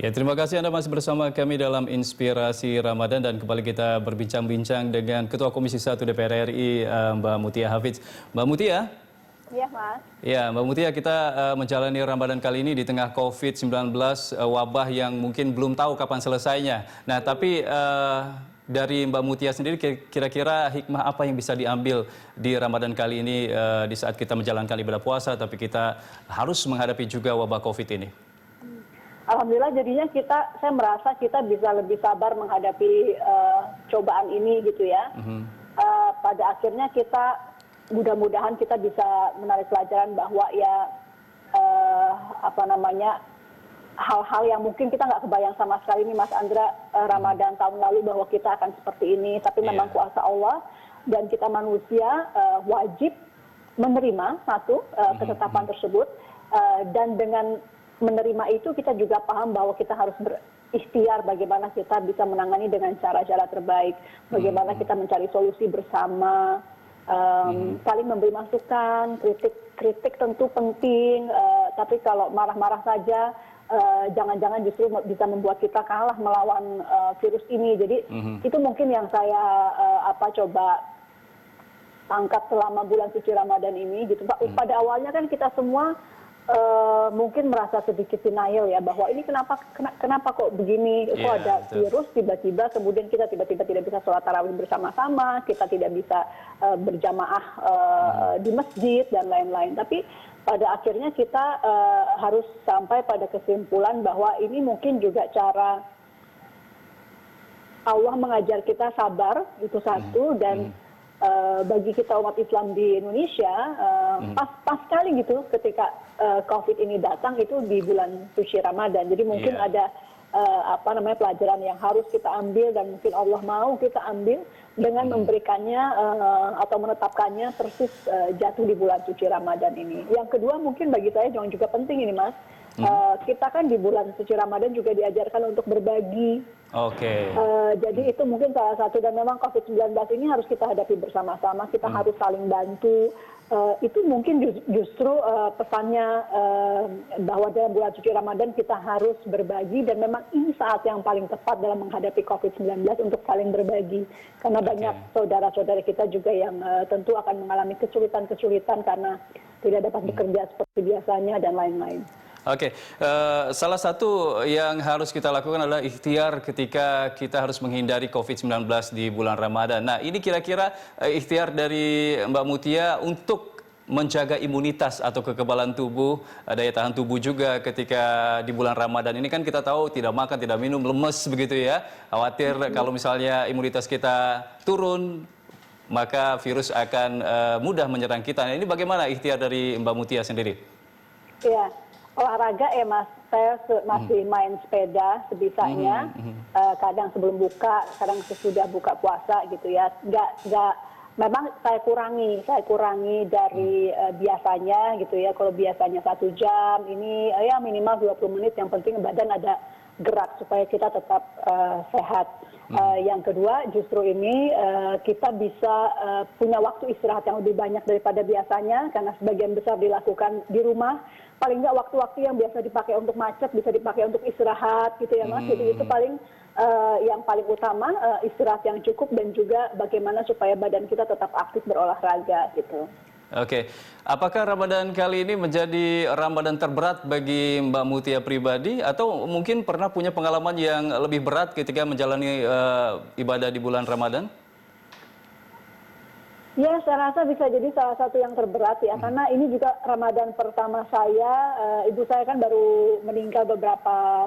Ya, terima kasih Anda masih bersama kami dalam Inspirasi Ramadan dan kembali kita berbincang-bincang dengan Ketua Komisi 1 DPR RI Mbak Mutia Hafidz. Mbak Mutia? Iya, Mas. Ya, Mbak Mutia, kita menjalani Ramadan kali ini di tengah COVID-19, wabah yang mungkin belum tahu kapan selesainya. Nah, tapi dari Mbak Mutia sendiri kira-kira hikmah apa yang bisa diambil di Ramadan kali ini di saat kita menjalankan ibadah puasa tapi kita harus menghadapi juga wabah COVID ini? Alhamdulillah jadinya saya merasa kita bisa lebih sabar menghadapi cobaan ini gitu ya. Pada akhirnya mudah-mudahan kita bisa menarik pelajaran bahwa ya hal-hal yang mungkin kita nggak kebayang sama sekali nih Mas Andra, Ramadan tahun lalu bahwa kita akan seperti ini, tapi memang kuasa Allah dan kita manusia wajib menerima ketetapan tersebut, dan dengan menerima itu kita juga paham bahwa kita harus berikhtiar bagaimana kita bisa menangani dengan cara-cara terbaik, bagaimana kita mencari solusi bersama, saling memberi masukan, kritik tentu penting, tapi kalau marah-marah saja jangan-jangan justru bisa membuat kita kalah melawan virus ini. Jadi itu mungkin yang saya coba tangkap selama bulan suci Ramadan ini gitu. Pada awalnya kan kita semua mungkin merasa sedikit denial ya, bahwa ini kenapa kok begini, kok ada virus tiba-tiba, kemudian kita tiba-tiba tidak bisa sholat tarawih bersama-sama, kita tidak bisa berjamaah di masjid dan lain-lain. Tapi pada akhirnya kita harus sampai pada kesimpulan bahwa ini mungkin juga cara Allah mengajar kita sabar, itu satu, dan bagi kita umat Islam di Indonesia pas sekali gitu ketika COVID ini datang itu di bulan suci Ramadan. Jadi mungkin ada pelajaran yang harus kita ambil dan mungkin Allah mau kita ambil dengan memberikannya atau menetapkannya persis jatuh di bulan suci Ramadan ini. Yang kedua mungkin bagi saya yang juga penting ini Mas, kita kan di bulan suci Ramadan juga diajarkan untuk berbagi. Jadi itu mungkin salah satu, dan memang COVID-19 ini harus kita hadapi bersama-sama, kita harus saling bantu. Itu mungkin justru pesannya bahwa dalam bulan suci Ramadan kita harus berbagi, dan memang ini saat yang paling tepat dalam menghadapi COVID-19 untuk saling berbagi. Karena banyak saudara-saudara kita juga yang tentu akan mengalami kesulitan-kesulitan karena tidak dapat bekerja seperti biasanya dan lain-lain. Salah satu yang harus kita lakukan adalah ikhtiar ketika kita harus menghindari COVID-19 di bulan Ramadan. Nah, ini kira-kira ikhtiar dari Mbak Mutia untuk menjaga imunitas atau kekebalan tubuh, daya tahan tubuh juga ketika di bulan Ramadan ini kan kita tahu tidak makan, tidak minum, lemes begitu ya. Khawatir kalau misalnya imunitas kita turun, maka virus akan mudah menyerang kita. Nah, ini bagaimana ikhtiar dari Mbak Mutia sendiri? Ya. Olahraga ya Mas, saya masih main sepeda sebisanya, kadang sebelum buka, kadang sesudah buka puasa gitu ya. Memang saya kurangi dari biasanya gitu ya. Kalau biasanya 1 jam, ini ya minimal 20 menit, yang penting badan ada gerak supaya kita tetap sehat. Yang kedua justru ini kita bisa punya waktu istirahat yang lebih banyak daripada biasanya, karena sebagian besar dilakukan di rumah. Paling nggak waktu-waktu yang biasa dipakai untuk macet bisa dipakai untuk istirahat gitu ya Mas. Jadi itu yang paling utama, istirahat yang cukup, dan juga bagaimana supaya badan kita tetap aktif berolahraga gitu. Apakah Ramadan kali ini menjadi Ramadan terberat bagi Mbak Mutia pribadi, atau mungkin pernah punya pengalaman yang lebih berat ketika menjalani ibadah di bulan Ramadan? Ya, saya rasa bisa jadi salah satu yang terberat ya, karena ini juga Ramadan pertama saya. Ibu saya kan baru meninggal beberapa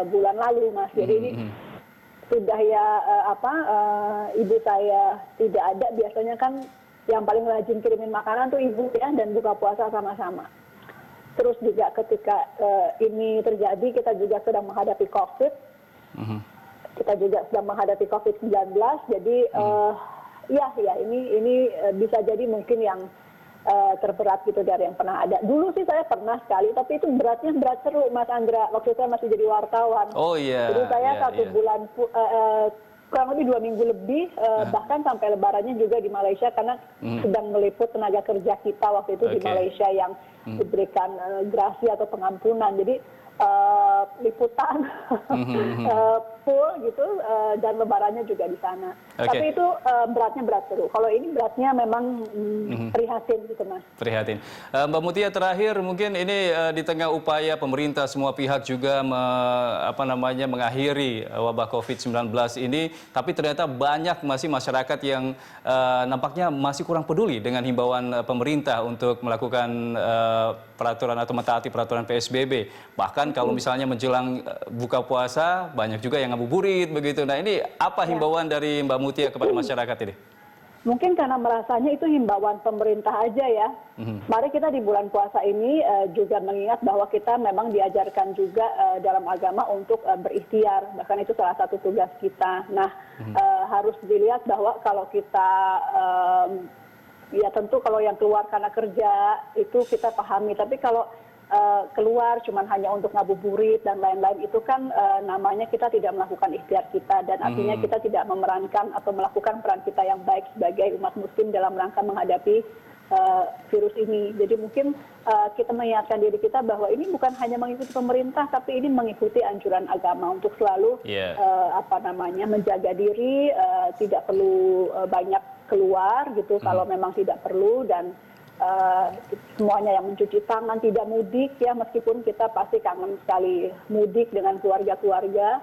bulan lalu Mas, jadi ini sudah ya ibu saya tidak ada. Biasanya kan yang paling rajin kirimin makanan tuh ibu ya, dan buka puasa sama-sama. Terus juga ketika ini terjadi, kita juga sedang menghadapi COVID. Kita juga sedang menghadapi COVID-19. Jadi ini bisa jadi mungkin yang terberat gitu dari yang pernah ada. Dulu sih saya pernah sekali, tapi itu beratnya berat seru Mas Andra. Waktu saya masih jadi wartawan. Jadi saya satu bulan kurang lebih 2 minggu lebih, bahkan sampai lebarannya juga di Malaysia, karena sedang meliput tenaga kerja kita waktu itu di Malaysia yang diberikan grasi atau pengampunan. Jadi liputan full gitu, dan lebarannya juga di sana. Oke. Tapi itu beratnya berat seru. Kalau ini beratnya memang prihatin gitu Mas. Prihatin. Mbak Mutia, terakhir mungkin ini di tengah upaya pemerintah semua pihak juga mengakhiri wabah COVID-19 ini, tapi ternyata banyak masih masyarakat yang nampaknya masih kurang peduli dengan himbauan pemerintah untuk melakukan peraturan atau mentaati peraturan PSBB. Bahkan kalau misalnya menjelang buka puasa, banyak juga yang ngabuburit begitu. Nah, ini apa himbauan dari Mbak Mutia kepada masyarakat ini? Mungkin karena merasanya itu himbauan pemerintah aja ya. Mari kita di bulan puasa ini juga mengingat bahwa kita memang diajarkan juga dalam agama untuk berikhtiar. Bahkan itu salah satu tugas kita. Nah, harus dilihat bahwa kalau kita ya tentu kalau yang keluar karena kerja itu kita pahami. Tapi kalau keluar cuman hanya untuk ngabuburit dan lain-lain itu kan namanya kita tidak melakukan ikhtiar kita, dan artinya kita tidak memerankan atau melakukan peran kita yang baik sebagai umat muslim dalam rangka menghadapi virus ini. Jadi mungkin kita mengingatkan diri kita bahwa ini bukan hanya mengikuti pemerintah, tapi ini mengikuti anjuran agama untuk selalu menjaga diri, tidak perlu banyak keluar gitu kalau memang tidak perlu, dan semuanya yang mencuci tangan, tidak mudik ya, meskipun kita pasti kangen sekali mudik dengan keluarga-keluarga,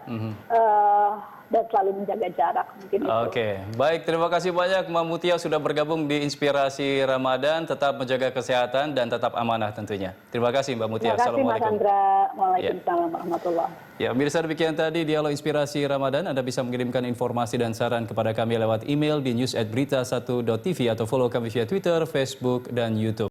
dan selalu menjaga jarak. Oke, baik, terima kasih banyak Mbak Mutia sudah bergabung di Inspirasi Ramadan. Tetap menjaga kesehatan dan tetap amanah tentunya. Terima kasih Mbak Mutia. Terima kasih Mas Andra. Waalaikumsalam warahmatullahi wabarakatuh. Ya, pemirsa, demikian tadi dialog Inspirasi Ramadan. Anda bisa mengirimkan informasi dan saran kepada kami lewat email di news@berita1.tv atau follow kami via Twitter, Facebook, dan YouTube.